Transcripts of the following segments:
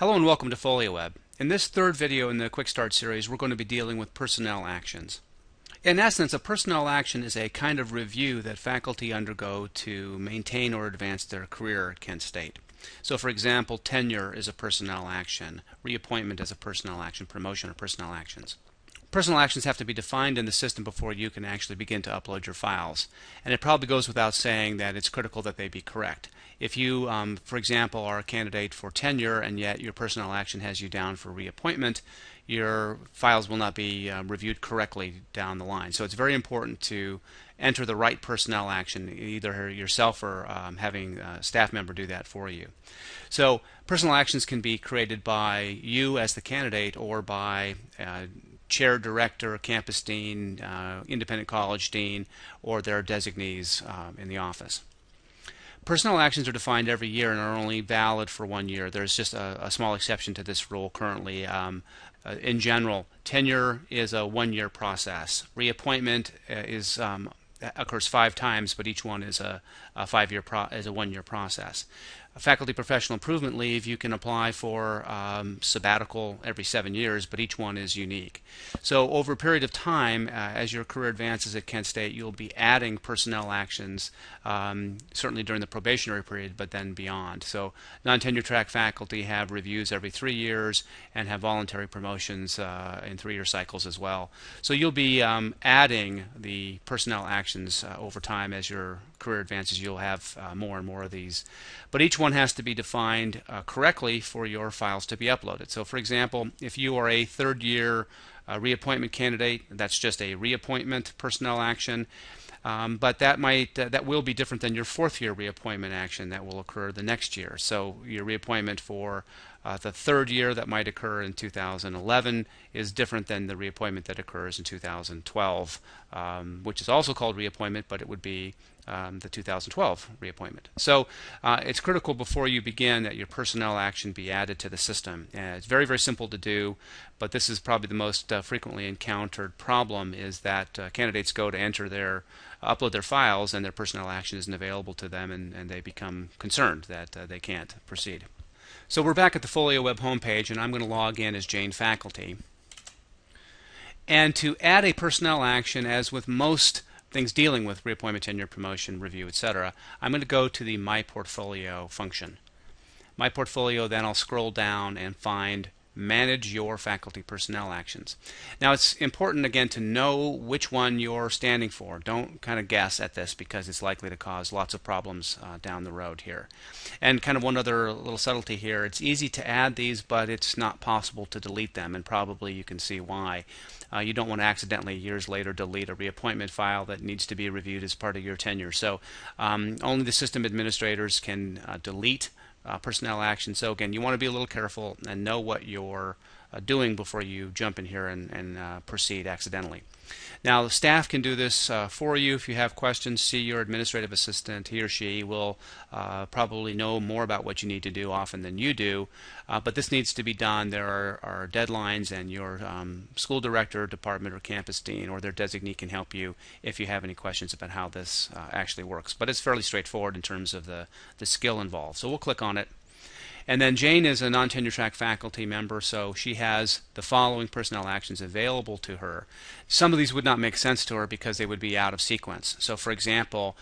Hello and welcome to FolioWeb. In this third video in the Quick Start series, we're going to be dealing with personnel actions. In essence, a personnel action is a kind of review that faculty undergo to maintain or advance their career at Kent State. So for example, tenure is a personnel action, reappointment is a personnel action, promotion are personnel actions. Personnel actions have to be defined in the system before you can actually begin to upload your files. And it probably goes without saying that it's critical that they be correct. If you, for example, are a candidate for tenure and yet your personnel action has you down for reappointment, your files will not be reviewed correctly down the line. So it's very important to enter the right personnel action, either yourself or having a staff member do that for you. So personnel actions can be created by you as the candidate or by chair, director, campus dean, independent college dean, or their designees in the office. Personnel actions are defined every year and are only valid for 1 year. There's just a small exception to this rule currently. In general, tenure is a 1-year process. Reappointment occurs 5 times, but each one is a 1-year process. A faculty professional improvement leave, you can apply for sabbatical every 7 years, but each one is unique. So over a period of time, as your career advances at Kent State, you'll be adding personnel actions, certainly during the probationary period, but then beyond. So non-tenure track faculty have reviews every 3 years and have voluntary promotions in 3-year cycles as well. So you'll be adding the personnel actions over time as your career advances. You'll have more and more of these. But each one has to be defined correctly for your files to be uploaded. So for example, if you are a 3rd-year reappointment candidate, that's just a reappointment personnel action. But that will be different than your 4th-year reappointment action that will occur the next year. So your reappointment for the 3rd year that might occur in 2011 is different than the reappointment that occurs in 2012, which is also called reappointment, but it would be the 2012 reappointment. So it's critical before you begin that your personnel action be added to the system. It's very, very simple to do, but this is probably the most frequently encountered problem, is that candidates go to upload their files and their personnel action isn't available to them, and they become concerned that they can't proceed. So we're back at the FolioWeb homepage, and I'm going to log in as Jane Faculty. And to add a personnel action, as with most things dealing with reappointment, tenure, promotion, review, etc., I'm going to go to the My Portfolio function. My Portfolio, then I'll scroll down and find Manage Your Faculty Personnel Actions. Now it's important again to know which one you're standing for. Don't kind of guess at this, because it's likely to cause lots of problems down the road here. And kind of one other little subtlety here, it's easy to add these, but it's not possible to delete them, and probably you can see why. You don't want to accidentally years later delete a reappointment file that needs to be reviewed as part of your tenure. So only the system administrators can delete personnel action. So again, you want to be a little careful and know what you're doing before you jump in here and proceed accidentally. Now the staff can do this for you. If you have questions, see your administrative assistant. He or she will probably know more about what you need to do often than you do, but this needs to be done. There are deadlines, and your school director, department, or campus dean or their designee can help you if you have any questions about how this actually works. But it's fairly straightforward in terms of the skill involved. So we'll click on it. And then Jane is a non-tenure track faculty member, so she has the following personnel actions available to her. Some of these would not make sense to her because they would be out of sequence. So for example,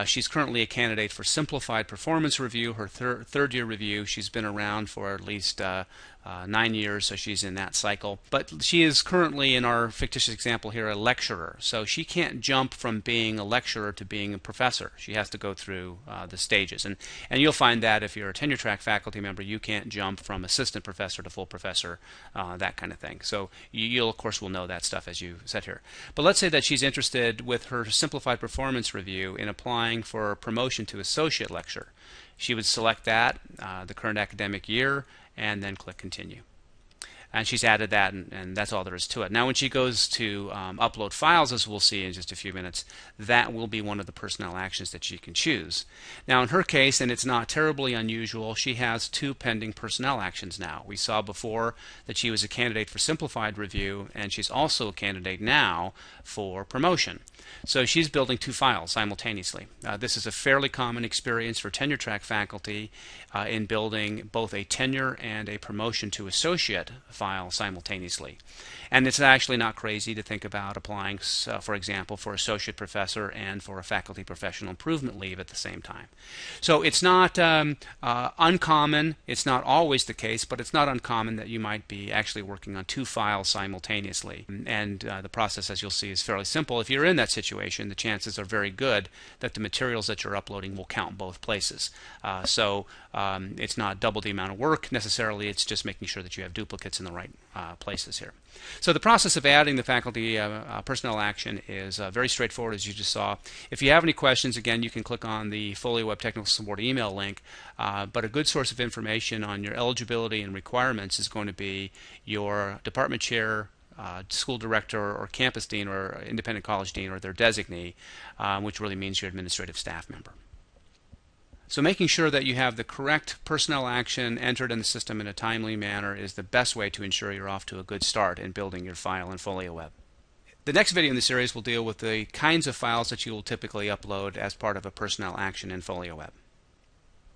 she's currently a candidate for simplified performance review, her 3rd-year review. She's been around for at least 9 years, so she's in that cycle. But she is currently, in our fictitious example here, a lecturer. So she can't jump from being a lecturer to being a professor. She has to go through the stages. And you'll find that if you're a tenure track faculty member, you can't jump from assistant professor to full professor, that kind of thing. So you'll, of course, will know that stuff as you set here. But let's say that she's interested with her simplified performance review in applying for promotion to associate lecturer. She would select that, the current academic year, and then click Continue. and she's added that, and that's all there is to it. Now when she goes to upload files, as we'll see in just a few minutes, that will be one of the personnel actions that she can choose. Now in her case, and it's not terribly unusual, she has 2 pending personnel actions now. We saw before that she was a candidate for simplified review, and she's also a candidate now for promotion. So she's building 2 files simultaneously. This is a fairly common experience for tenure track faculty in building both a tenure and a promotion to associate file simultaneously. And it's actually not crazy to think about applying, for example, for associate professor and for a faculty professional improvement leave at the same time. So it's not uncommon. It's not always the case, but it's not uncommon that you might be actually working on 2 files simultaneously. And the process, as you'll see, is fairly simple. If you're in that situation, the chances are very good that the materials that you're uploading will count both places. It's not double the amount of work necessarily. It's just making sure that you have duplicates in the right places here. So the process of adding the faculty personnel action is very straightforward, as you just saw. If you have any questions, again, you can click on the FolioWeb Technical Support email link. But a good source of information on your eligibility and requirements is going to be your department chair, school director, or campus dean, or independent college dean, or their designee, which really means your administrative staff member. So making sure that you have the correct personnel action entered in the system in a timely manner is the best way to ensure you're off to a good start in building your file in FolioWeb. The next video in the series will deal with the kinds of files that you will typically upload as part of a personnel action in FolioWeb.